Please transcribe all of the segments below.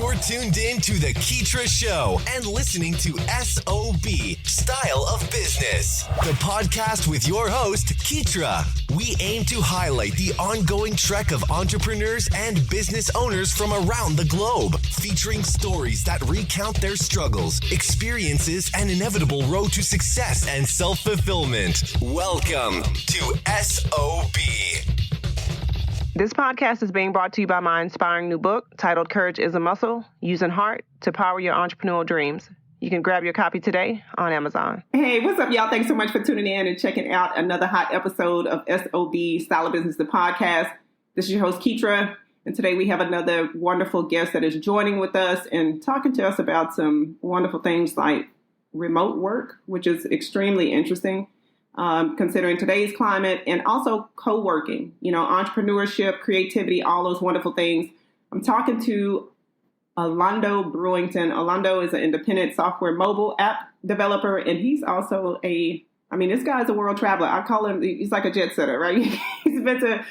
You're tuned in to the Keetria Show and listening to SOB, Style of Business, the podcast with your host, Keetria. We aim to highlight the ongoing trek of entrepreneurs and business owners from around the globe, featuring stories that recount their struggles, experiences, and inevitable road to success and self-fulfillment. Welcome to SOB. This podcast is being brought to you by my inspiring new book titled Courage is a Muscle, Using Heart to Power Your Entrepreneurial Dreams. You can grab your copy today on Amazon. Hey, what's up, y'all? Thanks so much for tuning in and checking out another hot episode of SOB, Style of Business, the podcast. This is your host, Keetria, and today we have another wonderful guest that is joining with us and talking to us about some wonderful things like remote work, which is extremely interesting. Considering today's climate, and also co-working, entrepreneurship, creativity, all those wonderful things. I'm talking to Alondo Brewington. Alondo is an independent software mobile app developer, and he's also this guy's a world traveler. I call him, he's like a jet setter, right? He's been to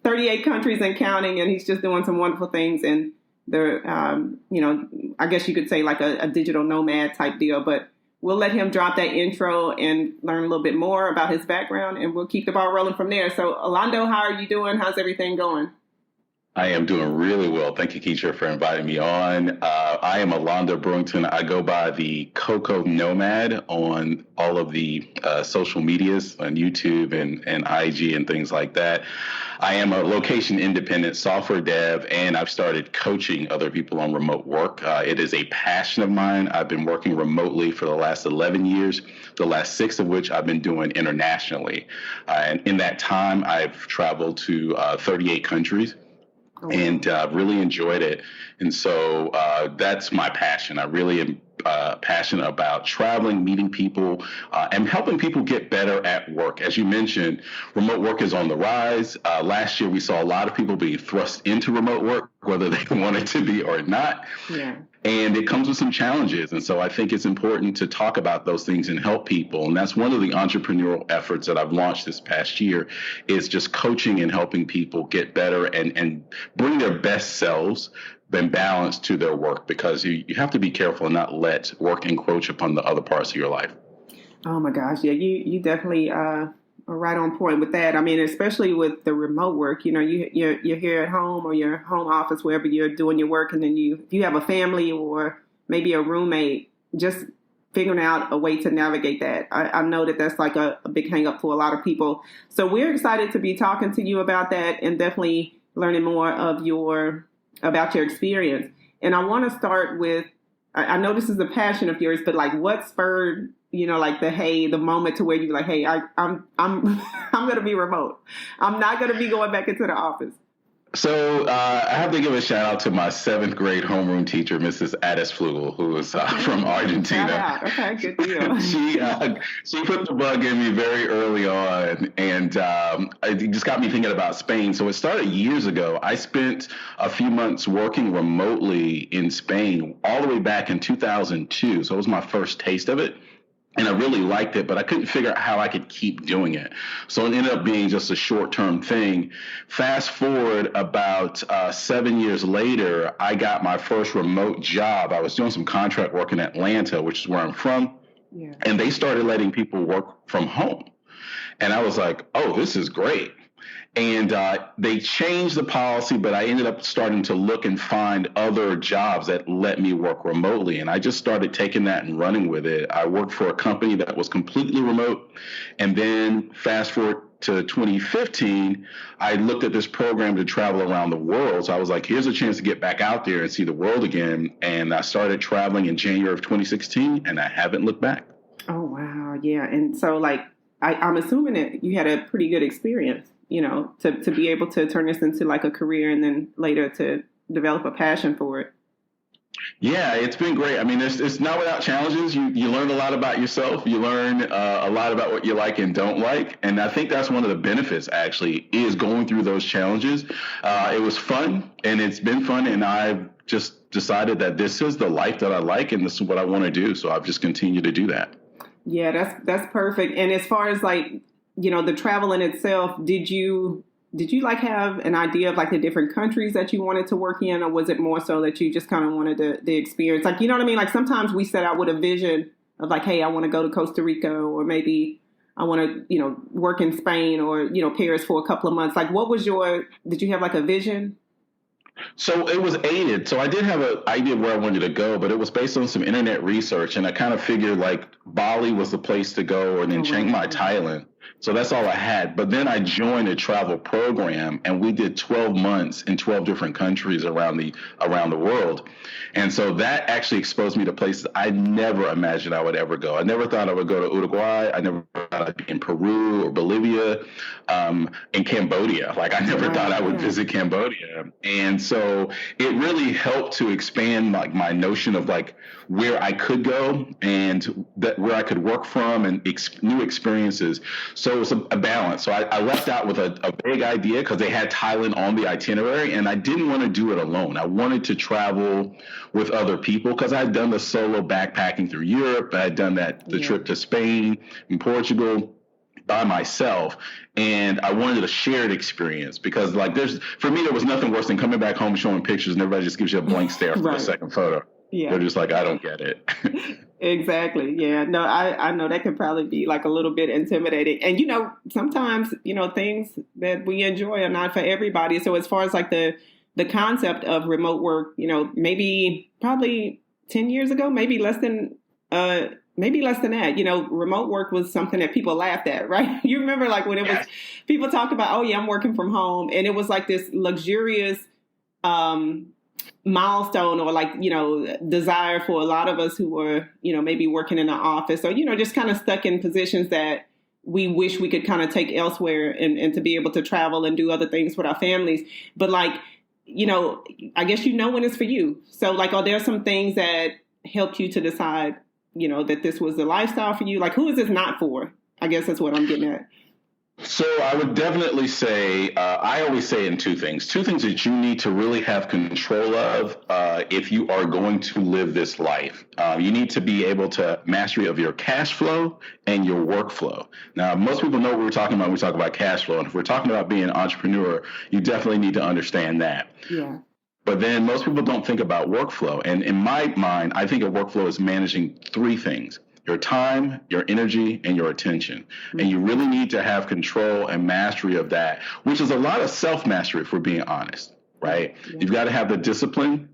38 countries and counting, and he's just doing some wonderful things. And they're, I guess you could say like a digital nomad type deal, but we'll let him drop that intro and learn a little bit more about his background, and we'll keep the ball rolling from there. So, Alondo, how are you doing? How's everything going? I am doing really well. Thank you, Keetria, for inviting me on. I am Alondo Brewington. I go by the Cocoa Nomad on all of the social medias, on YouTube and IG and things like that. I am a location-independent software dev, and I've started coaching other people on remote work. It is a passion of mine. I've been working remotely for the last 11 years, the last 6 of which I've been doing internationally. And in that time, I've traveled to 38 countries. And really enjoyed it. And so that's my passion. I really am passionate about traveling, meeting people, and helping people get better at work. As you mentioned, remote work is on the rise. Last year, we saw a lot of people being thrust into remote work, whether they wanted to be or not. Yeah. And it comes with some challenges. And so I think it's important to talk about those things and help people. And that's one of the entrepreneurial efforts that I've launched this past year, is just coaching and helping people get better and bring their best selves and balance to their work, because you have to be careful and not let work encroach upon the other parts of your life. Oh, my gosh. Yeah, you definitely are right on point with that. I mean, especially with the remote work, you're here at home or your home office, wherever you're doing your work. And then if you have a family or maybe a roommate, just figuring out a way to navigate that. I know that that's like a big hang up for a lot of people. So we're excited to be talking to you about that and definitely learning more about your experience. And I want to start with, I know this is a passion of yours, but like what spurred, the moment to where you're like, hey, I'm going to be remote. I'm not going to be going back into the office. So I have to give a shout out to my 7th grade homeroom teacher, Mrs. Addis Flugel, who is from Argentina. Okay, good deal. She put the bug in me very early on, and it just got me thinking about Spain. So it started years ago. I spent a few months working remotely in Spain all the way back in 2002. So it was my first taste of it. And I really liked it, but I couldn't figure out how I could keep doing it. So it ended up being just a short-term thing. Fast forward about 7 years later, I got my first remote job. I was doing some contract work in Atlanta, which is where I'm from. Yeah. And they started letting people work from home. And I was like, oh, this is great. And they changed the policy, but I ended up starting to look and find other jobs that let me work remotely. And I just started taking that and running with it. I worked for a company that was completely remote. And then fast forward to 2015, I looked at this program to travel around the world. So I was like, here's a chance to get back out there and see the world again. And I started traveling in January of 2016, and I haven't looked back. Oh, wow. Yeah. And so I'm assuming that you had a pretty good experience, to be able to turn this into like a career and then later to develop a passion for it. Yeah, it's been great. I mean, it's not without challenges. You learn a lot about yourself. You learn a lot about what you like and don't like. And I think that's one of the benefits, actually, is going through those challenges. It was fun, and it's been fun. And I've just decided that this is the life that I like, and this is what I want to do. So I've just continued to do that. Yeah, that's perfect. And as far as the travel in itself, did you did you like have an idea of like the different countries that you wanted to work in, or was it more so that you just kind of wanted the experience? Like, you know what I mean? Like sometimes we set out with a vision of like, hey, I want to go to Costa Rica, or maybe I want to, you know, work in Spain or, you know, Paris for a couple of months. Like, did you have like a vision? So it was aided. So I did have an idea of where I wanted to go, but it was based on some internet research. And I kind of figured like Bali was the place to go, and then Chiang Mai, Thailand. So that's all I had. But then I joined a travel program, and we did 12 months in 12 different countries around the world. And so that actually exposed me to places I never imagined I would ever go. I never thought I would go to Uruguay. I never thought I'd be in Peru or Bolivia, in Cambodia. Like I never thought I would visit Cambodia. And so it really helped to expand like my notion of like where I could go and where I could work from, and new experiences. So it was a balance. So I left out with a big idea because they had Thailand on the itinerary, and I didn't want to do it alone. I wanted to travel with other people because I had done the solo backpacking through Europe. I had done the trip to Spain and Portugal by myself, and I wanted a shared experience because like for me, there was nothing worse than coming back home, showing pictures, and everybody just gives you a blank stare for the second photo. Yeah. They're just like, I don't get it. Exactly. Yeah. No, I know that could probably be like a little bit intimidating. And, you know, sometimes, you know, things that we enjoy are not for everybody. So as far as like the concept of remote work, you know, probably 10 years ago, maybe less than that, you know, remote work was something that people laughed at, right? You remember like when it was, people talked about, oh yeah, I'm working from home. And it was like this luxurious, milestone, or like, you know, desire for a lot of us who were, you know, maybe working in an office, or, you know, just kind of stuck in positions that we wish we could kind of take elsewhere, and to be able to travel and do other things with our families. But like, you know, I guess you know when it's for you. So like, are there some things that helped you to decide, you know, that this was the lifestyle for you? Like, who is this not for? I guess that's what I'm getting at. So I would definitely say, I always say in two things that you need to really have control of if you are going to live this life. You need to be able to mastery of your cash flow and your workflow. Now, most people know what we're talking about when we talk about cash flow. And if we're talking about being an entrepreneur, you definitely need to understand that. Yeah. But then most people don't think about workflow. And in my mind, I think a workflow is managing three things: your time, your energy, and your attention. Mm-hmm. And you really need to have control and mastery of that, which is a lot of self-mastery, if we're being honest, right? Yeah. You've got to have the discipline.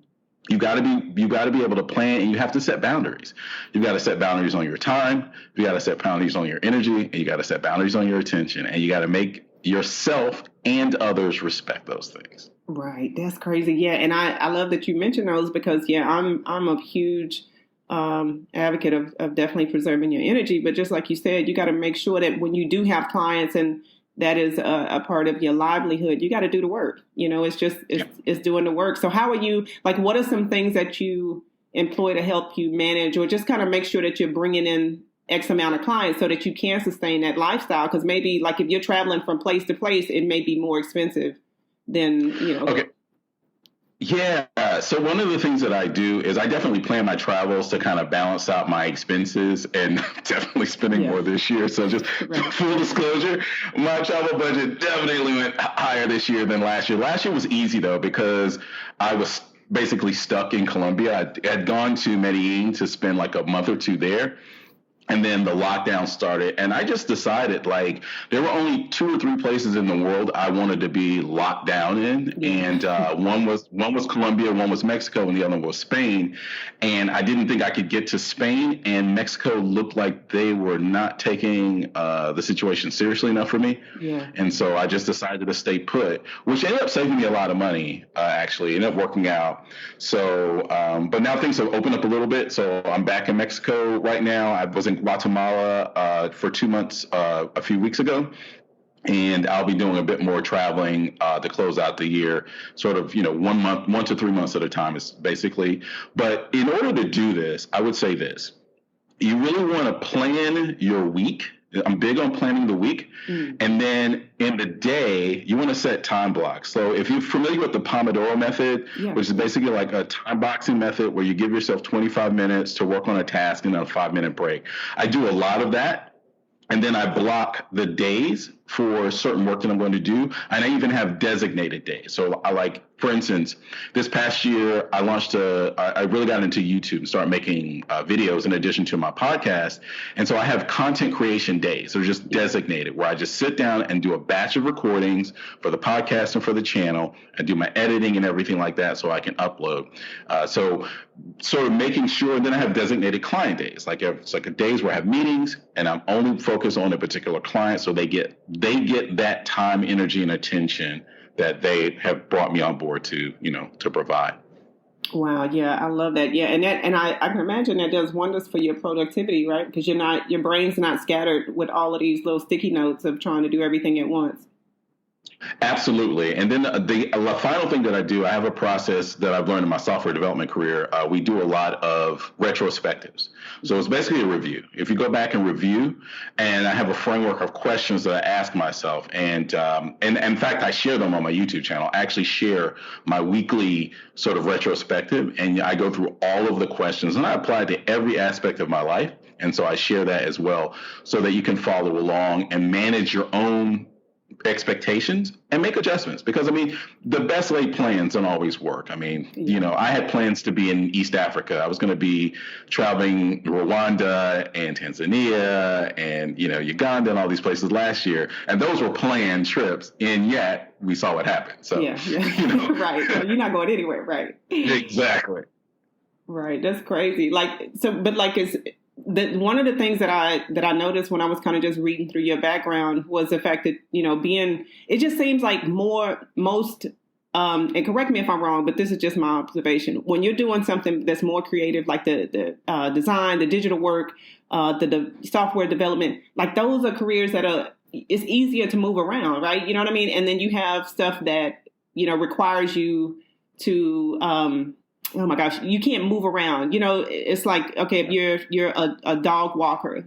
You got to be able to plan, and you have to set boundaries. You've got to set boundaries on your time. You got to set boundaries on your energy, and you got to set boundaries on your attention. And you got to make yourself and others respect those things. Right. That's crazy. Yeah. And I love that you mentioned those because, yeah, I'm a huge advocate of definitely preserving your energy. But just like you said, you got to make sure that when you do have clients and that is a part of your livelihood, you got to do the work. You know, it's doing the work. So how are you, like, what are some things that you employ to help you manage, or just kind of make sure that you're bringing in X amount of clients so that you can sustain that lifestyle? Because maybe like if you're traveling from place to place, it may be more expensive than, you know. Okay. Yeah. So one of the things that I do is I definitely plan my travels to kind of balance out my expenses, and definitely spending more this year. So just full disclosure, my travel budget definitely went higher this year than last year. Last year was easy though, because I was basically stuck in Colombia. I had gone to Medellin to spend like a month or two there. And then the lockdown started, and I just decided like there were only 2 or 3 places in the world I wanted to be locked down in, and one was Colombia, one was Mexico, and the other one was Spain. And I didn't think I could get to Spain, and Mexico looked like they were not taking the situation seriously enough for me. Yeah. And so I just decided to stay put, which ended up saving me a lot of money. Actually, it ended up working out. So, but now things have opened up a little bit. So I'm back in Mexico right now. I was in Guatemala for 2 months a few weeks ago, and I'll be doing a bit more traveling to close out the year, sort of, you know, 1 to 3 months at a time is basically. But in order to do this, I would say this: you really want to plan your week. I'm big on planning the week. And then in the day, you want to set time blocks. So if you're familiar with the Pomodoro method, which is basically like a time boxing method where you give yourself 25 minutes to work on a task and then a 5-minute break. I do a lot of that. And then I block the days for certain work that I'm going to do. And I even have designated days. So I like, for instance, this past year, I really got into YouTube and started making videos in addition to my podcast. And so I have content creation days. They're just designated where I just sit down and do a batch of recordings for the podcast and for the channel and do my editing and everything like that so I can upload. So sort of making sure, and then I have designated client days. Like it's like a days where I have meetings and I'm only focused on a particular client. So they get that time, energy, and attention that they have brought me on board to provide. Wow. Yeah. I love that. Yeah. And I can imagine that does wonders for your productivity, right? Because your brain's not scattered with all of these little sticky notes of trying to do everything at once. Absolutely. And then the final thing that I do, I have a process that I've learned in my software development career. We do a lot of retrospectives. So it's basically a review. If you go back and review, and I have a framework of questions that I ask myself, and in fact, I share them on my YouTube channel. I actually share my weekly sort of retrospective, and I go through all of the questions, and I apply it to every aspect of my life. And so I share that as well so that you can follow along and manage your own expectations and make adjustments, because the best laid plans don't always work. I had plans to be in East Africa. I was going to be traveling Rwanda and Tanzania and Uganda and all these places last year, and those were planned trips, and yet we saw what happened. So yeah. Right. So you're not going anywhere, right? Exactly. Right. That's crazy. One of the things that I noticed when I was kind of just reading through your background was the fact that, it just seems like most, and correct me if I'm wrong, but this is just my observation. When you're doing something that's more creative, like the design, the digital work, the software development, like those are careers that it's easier to move around, right? You know what I mean? And then you have stuff that, requires you to, oh my gosh, you can't move around. It's like, okay, if you're a dog walker,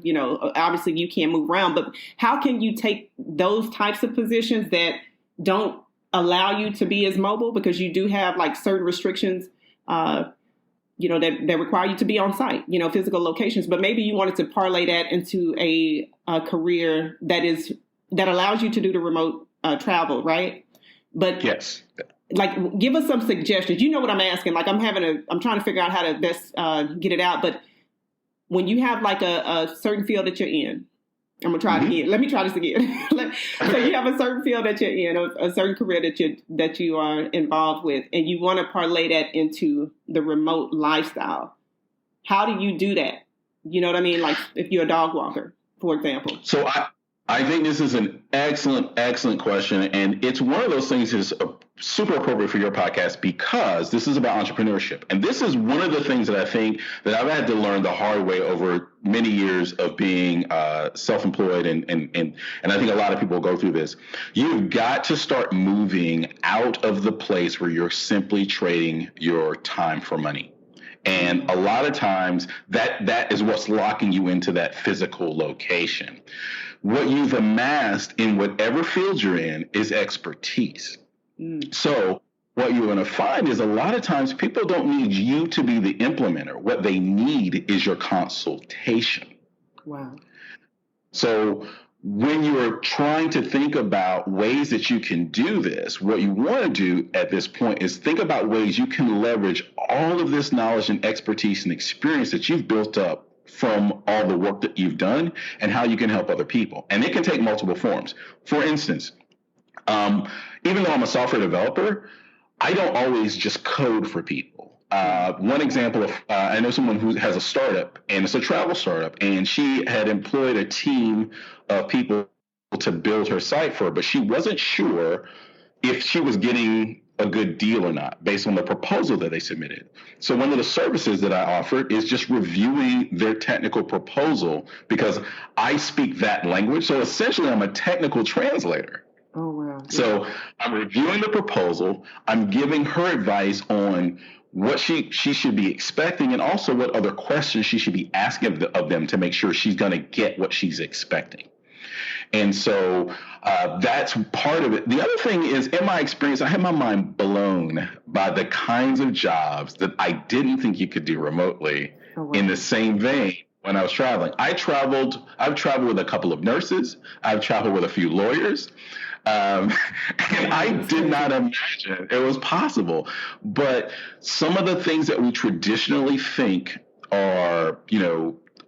obviously you can't move around, but how can you take those types of positions that don't allow you to be as mobile, because you do have like certain restrictions, that require you to be on site, physical locations, but maybe you wanted to parlay that into a career that allows you to do the remote travel, right? But yes. Like, give us some suggestions. You know what I'm asking? Like, I'm trying to figure out how to best get it out. But when you have like a certain field that you're in, I'm gonna try it again. Let me try this again. So you have a certain field that you're in, a certain career that you are involved with, and you want to parlay that into the remote lifestyle. How do you do that? You know what I mean? Like, if you're a dog walker, for example. So I think this is an excellent question. And it's one of those things that's super appropriate for your podcast, because this is about entrepreneurship. And this is one of the things that I think that I've had to learn the hard way over many years of being self-employed. And I think a lot of people go through this. You've got to start moving out of the place where you're simply trading your time for money. And a lot of times that is what's locking you into that physical location. What you've amassed in whatever field you're in is expertise. So what you're going to find is a lot of times people don't need you to be the implementer. What they need is your consultation. Wow. So when you're trying to think about ways that you can do this, what you want to do at this point is think about ways you can leverage all of this knowledge and expertise and experience that you've built up from all the work that you've done, and how you can help other people. And it can take multiple forms. For instance, even though I'm a software developer, I don't always just code for people. One example of, I know someone who has a startup, and it's a travel startup, and she had employed a team of people to build her site for her, but she wasn't sure if she was getting a good deal or not based on the proposal that they submitted. So one of the services that I offered is just reviewing their technical proposal, because I speak that language. So essentially I'm a technical translator. Oh, wow. So I'm reviewing the proposal. I'm giving her advice on what she should be expecting, and also what other questions she should be asking of them to make sure she's going to get what she's expecting. And so that's part of it. The other thing is, in my experience, I had my mind blown by the kinds of jobs that I didn't think you could do remotely. Oh, wow. In the same vein when I was traveling. I've traveled with a couple of nurses. I've traveled with a few lawyers. And I did not imagine it was possible. But some of the things that we traditionally think are,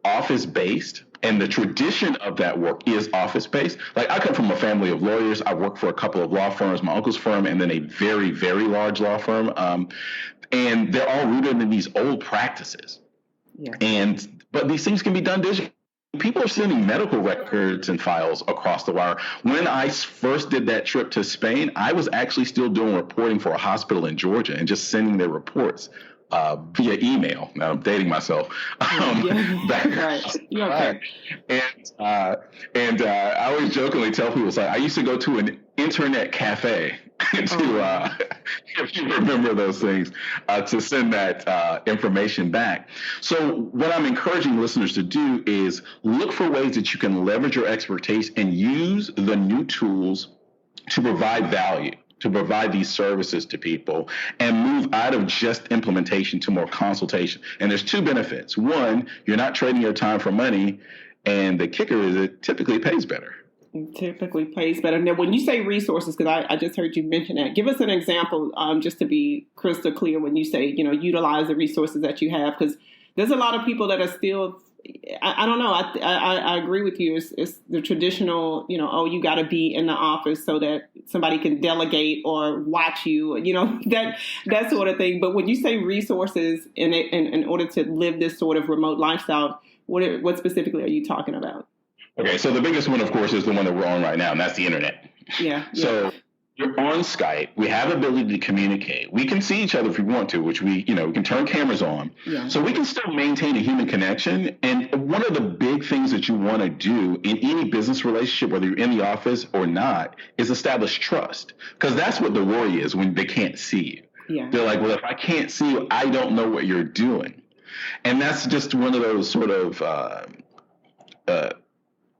office-based, and the tradition of that work is office-based. Like, I come from a family of lawyers. I worked for a couple of law firms, my uncle's firm, and then a very, very large law firm. And they're all rooted in these old practices. Yeah. But these things can be done digitally. People are sending medical records and files across the wire. When I first did that trip to Spain, I was actually still doing reporting for a hospital in Georgia and just sending their reports via email. Now I'm dating myself. Right. Okay. And I always jokingly tell people, it's like, I used to go to an internet cafe if you remember those things, to send that information back. So what I'm encouraging listeners to do is look for ways that you can leverage your expertise and use the new tools to provide value, to provide these services to people, and move out of just implementation to more consultation. And there's two benefits. One, you're not trading your time for money. And the kicker is it typically pays better. Typically pays better. Now, when you say resources, because I just heard you mention that, give us an example, just to be crystal clear, when you say, utilize the resources that you have, because there's a lot of people that are still, I don't know, I agree with you. It's the traditional, you got to be in the office so that somebody can delegate or watch you, that sort of thing. But when you say resources in order to live this sort of remote lifestyle, what specifically are you talking about? Okay, so the biggest one, of course, is the one that we're on right now, and that's the internet. Yeah. So you're on Skype. We have ability to communicate. We can see each other if we want to, which we can turn cameras on. Yeah. So we can still maintain a human connection. And one of the big things that you want to do in any business relationship, whether you're in the office or not, is establish trust. Because that's what the worry is when they can't see you. Yeah. They're like, well, if I can't see you, I don't know what you're doing. And that's just one of those sort of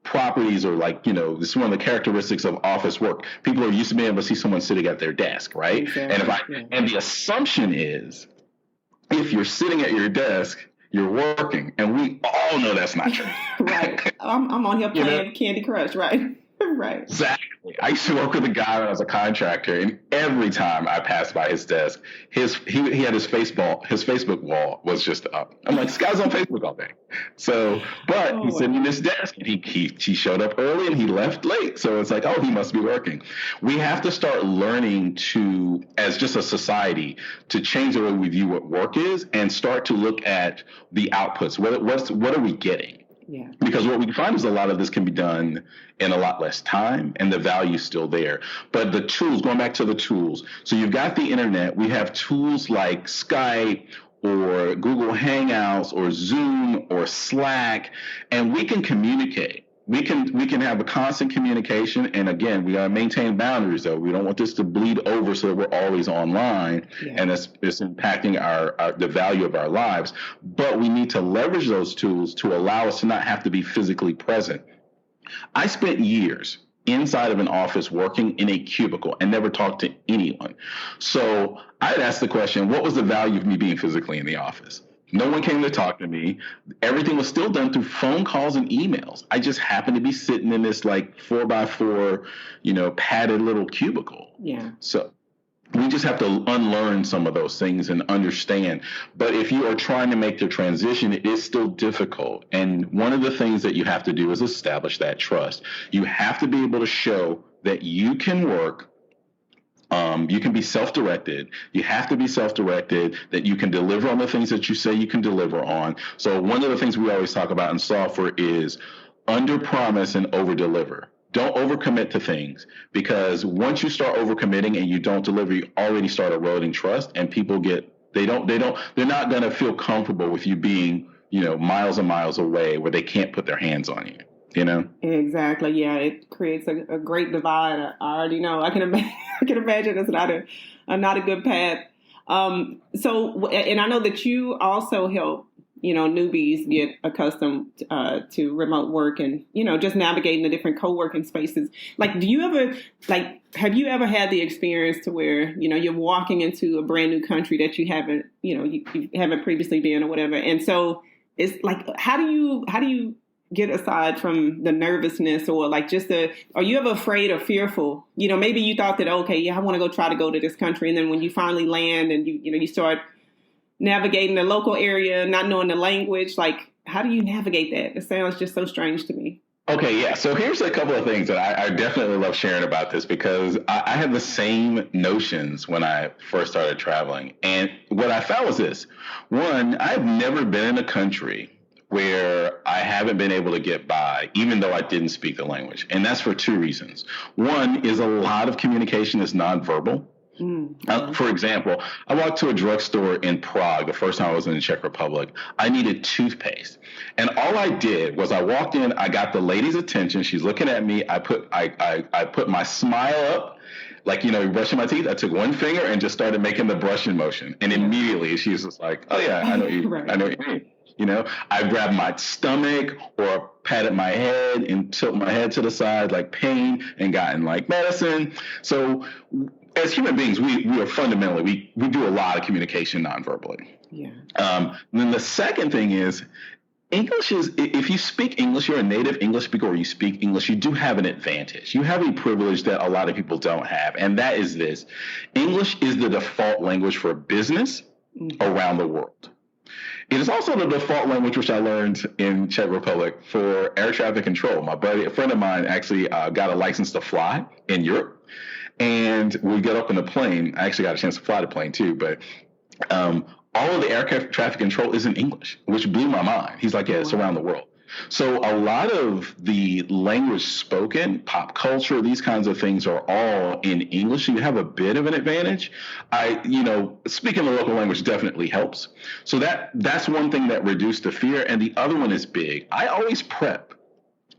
properties, or this is one of the characteristics of office work. People are used to being able to see someone sitting at their desk, right? Exactly. And the assumption is, if you're sitting at your desk, you're working, and we all know that's not true. Right. I'm on here playing Candy Crush, right? Right. Exactly. I used to work with a guy when I was a contractor, and every time I passed by his desk, he had his Facebook wall was just up. I'm like, this guy's on Facebook all day. So, but he's sitting at his desk, and he showed up early and he left late. So it's like, oh, he must be working. We have to start learning to, as just a society, to change the way we view what work is and start to look at the outputs. What are we getting? Yeah. Because what we find is a lot of this can be done in a lot less time, and the value is still there. But the tools, going back to the tools, so you've got the internet. We have tools like Skype or Google Hangouts or Zoom or Slack, and we can communicate. We can have a constant communication, and again, we gotta maintain boundaries. Though we don't want this to bleed over, so that we're always online, and it's impacting the value of our lives. But we need to leverage those tools to allow us to not have to be physically present. I spent years inside of an office working in a cubicle and never talked to anyone. So I'd ask the question, what was the value of me being physically in the office? No one came to talk to me. Everything was still done through phone calls and emails. I just happened to be sitting in this 4x4, padded little cubicle. Yeah. So we just have to unlearn some of those things and understand. But if you are trying to make the transition, it is still difficult. And one of the things that you have to do is establish that trust. You have to be able to show that you can work. You can be self-directed. You have to be self-directed, that you can deliver on the things that you say you can deliver on. So one of the things we always talk about in software is under-promise and over-deliver. Don't overcommit to things, because once you start overcommitting and you don't deliver, you already start eroding trust, and people they're not going to feel comfortable with you being, miles and miles away where they can't put their hands on you. Exactly. Yeah, it creates a great divide. I already know. I can imagine it's not a good path. So, and I know that you also help newbies get accustomed to remote work and just navigating the different co-working spaces. Have you ever had the experience to where you're walking into a brand new country that you haven't you haven't previously been or whatever, and so it's like, how do you get aside from the nervousness or like are you ever afraid or fearful? You know, maybe you thought that, okay, yeah, I want to try to go to this country. And then when you finally land and you start navigating the local area, not knowing the language, like, how do you navigate that? It sounds just so strange to me. Okay, yeah. So here's a couple of things that I definitely love sharing about this, because I had the same notions when I first started traveling. And what I found was this. One, I've never been in a country where I haven't been able to get by, even though I didn't speak the language. And that's for two reasons. One is a lot of communication is nonverbal. For example, I walked to a drugstore in Prague the first time I was in the Czech Republic. I needed toothpaste. And all I did was I walked in, I got the lady's attention. She's looking at me. I put my smile up, like, brushing my teeth. I took one finger and just started making the brushing motion. And immediately she was just like, oh, yeah, I know you. Right. I know what you mean. I grabbed my stomach or patted my head and tilted my head to the side, like pain, and gotten like medicine. So as human beings, we are fundamentally, we do a lot of communication non-verbally. Yeah. And then the second thing is, English is, if you speak English, you're a native English speaker, or you speak English, you do have an advantage. You have a privilege that a lot of people don't have. And that is this: English is the default language for business around the world. It is also the default language, which I learned in Czech Republic, for air traffic control. A friend of mine actually got a license to fly in Europe. And we get up in the plane. I actually got a chance to fly the plane too, but all of the air traffic control is in English, which blew my mind. He's like, yeah, it's around the world. So a lot of the language spoken, pop culture, these kinds of things are all in English. So you have a bit of an advantage. Speaking the local language definitely helps. So that's one thing that reduced the fear. And the other one is big. I always prep.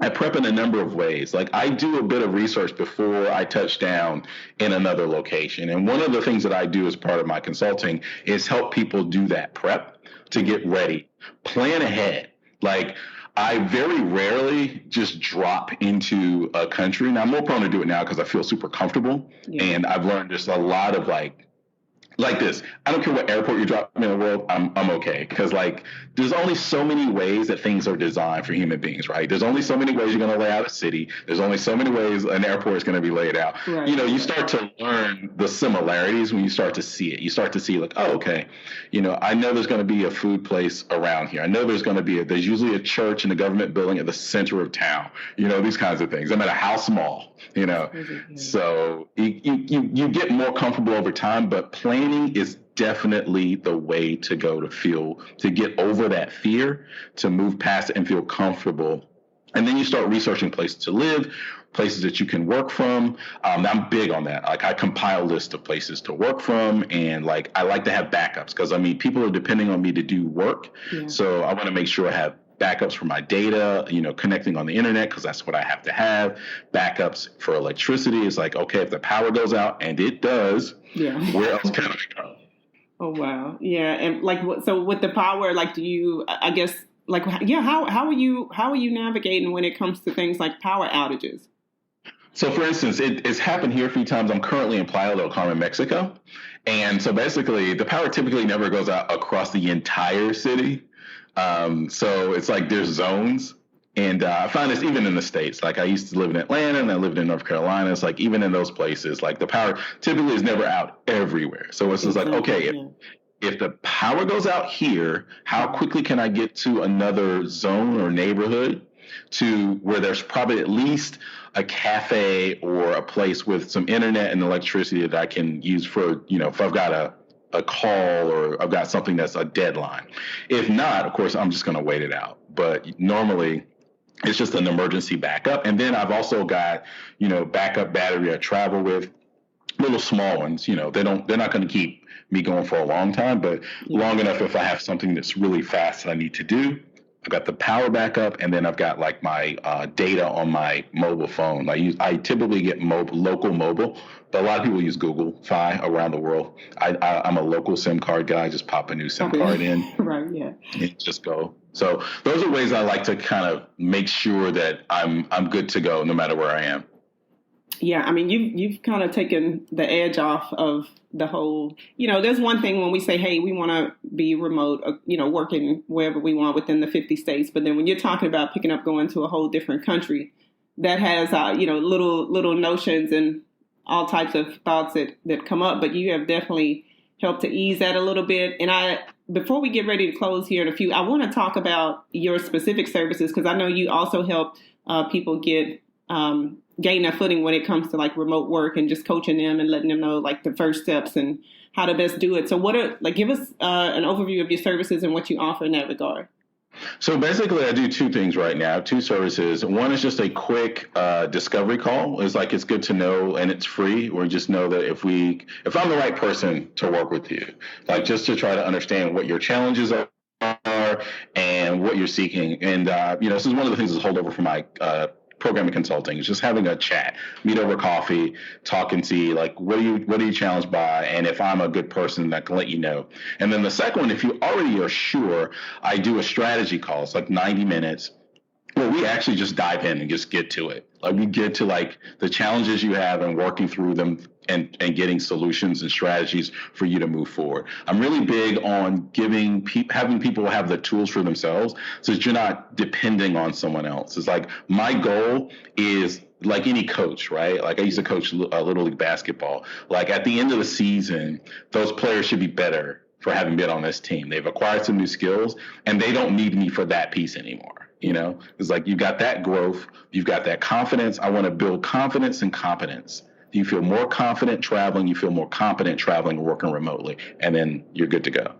I prep in a number of ways. Like, I do a bit of research before I touch down in another location. And one of the things that I do as part of my consulting is help people do that prep to get ready, plan ahead. Like, I very rarely just drop into a country. Now, I'm more prone to do it now because I feel super comfortable. Yeah. And I've learned just a lot of like this. I don't care what airport you drop me in the world, I'm okay. Because there's only so many ways that things are designed for human beings, right? There's only so many ways you're going to lay out a city. There's only so many ways an airport is going to be laid out. Right. You start to learn the similarities when you start to see it. You start to see oh, okay, I know there's going to be a food place around here. I know there's going to be there's usually a church and a government building at the center of town. These kinds of things. I'm at a house mall, So you get more comfortable over time, but planning is definitely the way to go to get over that fear, to move past it and feel comfortable. And then you start researching places to live, places that you can work from. I'm big on that. I compile a list of places to work from, and I like to have backups because people are depending on me to do work. Yeah. So I want to make sure I have backups for my data, connecting on the internet, because that's what I have to have. Backups for electricity is okay, if the power goes out, and it does, where else can I go? Oh, wow. Yeah. And so with the power, do you, I guess, how are you navigating when it comes to things like power outages? So, for instance, it's happened here a few times. I'm currently in Playa del Carmen, Mexico. And so basically the power typically never goes out across the entire city. So it's there's zones. And I find this even in the States. I used to live in Atlanta and I lived in North Carolina. It's even in those places, the power typically is never out everywhere. So it's just okay, if the power goes out here, how quickly can I get to another zone or neighborhood to where there's probably at least a cafe or a place with some internet and electricity that I can use for, if I've got a call or I've got something that's a deadline. If not, of course, I'm just going to wait it out. But normally it's just an emergency backup. And then I've also got, backup battery I travel with, little small ones. They're not going to keep me going for a long time, but long enough if I have something that's really fast that I need to do. I've got the power backup, and then I've got my data on my mobile phone. I typically get local mobile, but a lot of people use Google Fi around the world. I'm a local SIM card guy. I just pop a new SIM card in. Right, yeah. And just go. So those are ways I like to kind of make sure that I'm good to go no matter where I am. Yeah, I mean, you've kind of taken the edge off of the whole, there's one thing when we say, hey, we want to be remote, working wherever we want within the 50 states. But then when you're talking about picking up, going to a whole different country that has, little notions and all types of thoughts that come up. But you have definitely helped to ease that a little bit. And before we get ready to close here in a few, I want to talk about your specific services, because I know you also help people gain their footing when it comes to like remote work and just coaching them and letting them know like the first steps and how to best do it. So give us an overview of your services and what you offer in that regard. So basically, I do two things right now, two services. One is just a quick discovery call. It's good to know, and it's free. We just know that if I'm the right person to work with you, like just to try to understand what your challenges are and what you're seeking. And, this is one of the things that's hold over for my programming consulting, is just having a chat, meet over coffee, talk and see like what are you challenged by, and if I'm a good person that can let you know. And then the second one, if you already are sure, I do a strategy call. It's like 90 minutes where we actually just dive in and just get to it. Like we get to like the challenges you have and working through them and getting solutions and strategies for you to move forward. I'm really big on having people have the tools for themselves so that you're not depending on someone else. It's like my goal is like any coach, right? Like I used to coach Little League basketball. Like at the end of the season, those players should be better for having been on this team. They've acquired some new skills and they don't need me for that piece anymore. It's like you've got that growth, you've got that confidence. I want to build confidence and competence. You feel more confident traveling, you feel more competent traveling and working remotely, and then you're good to go.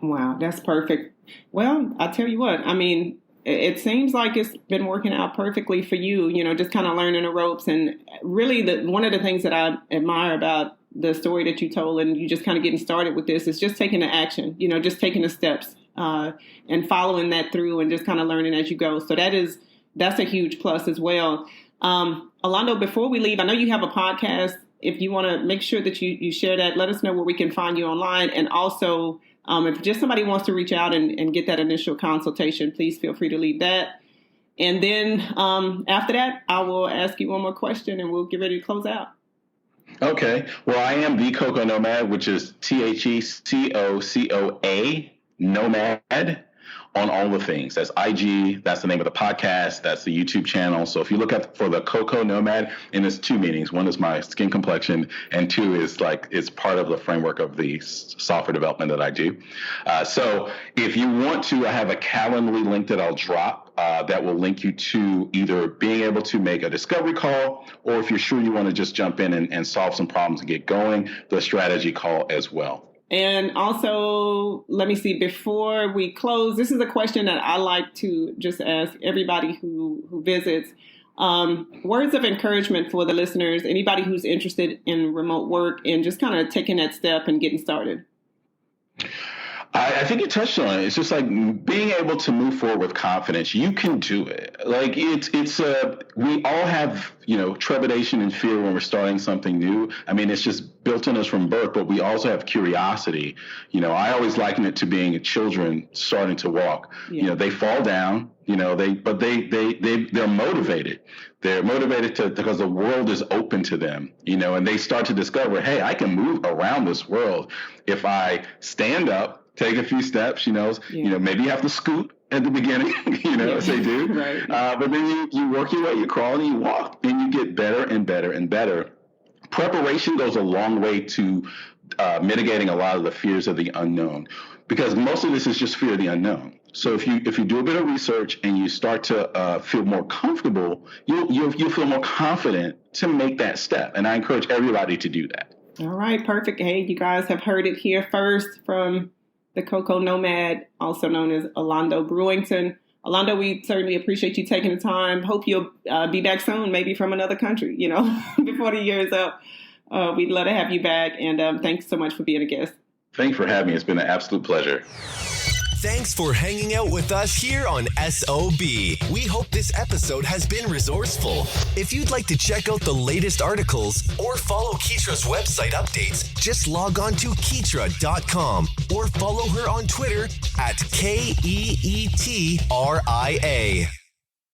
Wow, that's perfect. Well, I'll tell you what, I mean, it seems like it's been working out perfectly for you, just kind of learning the ropes. And really one of the things that I admire about the story that you told and you just kind of getting started with this is just taking the action, just taking the steps and following that through and just kind of learning as you go. So that's a huge plus as well. Alondo, before we leave, I know you have a podcast. If you want to make sure that you share that, let us know where we can find you online. And also, if just somebody wants to reach out and get that initial consultation, please feel free to leave that. And then after that, I will ask you one more question and we'll get ready to close out. Okay. Well, I am the Cocoa Nomad, which is TheCocoa Nomad. On all the things. That's IG, that's the name of the podcast, that's the YouTube channel. So if you look for the Cocoa Nomad, and there's two meanings. One is my skin complexion, and two is it's part of the framework of the software development that I do. So if you want to, I have a Calendly link that I'll drop that will link you to either being able to make a discovery call, or if you're sure you want to just jump in and solve some problems and get going, the strategy call as well. And also, let me see, before we close, this is a question that I like to just ask everybody who visits. Words of encouragement for the listeners, anybody who's interested in remote work and just kind of taking that step and getting started. I think you touched on it. It's just like being able to move forward with confidence. You can do it. Like we all have, trepidation and fear when we're starting something new. I mean, it's just built in us from birth, but we also have curiosity. I always liken it to being children starting to walk. Yeah. They fall down, but they're motivated. They're motivated because the world is open to them, and they start to discover, hey, I can move around this world if I stand up, take a few steps, maybe you have to scoot at the beginning, as they do. Right. But then you work your way, you crawl and you walk, and you get better and better and better. Preparation goes a long way to mitigating a lot of the fears of the unknown, because most of this is just fear of the unknown. So if you do a bit of research and you start to feel more comfortable, you'll feel more confident to make that step. And I encourage everybody to do that. All right, perfect. Hey, you guys have heard it here first from the Cocoa Nomad, also known as Alondo Brewington. Alondo, we certainly appreciate you taking the time. Hope you'll be back soon, maybe from another country, before the year is up. We'd love to have you back. And thanks so much for being a guest. Thanks for having me. It's been an absolute pleasure. Thanks for hanging out with us here on SOB. We hope this episode has been resourceful. If you'd like to check out the latest articles or follow Keetria's website updates, just log on to Keetria.com or follow her on Twitter at KEETRIA.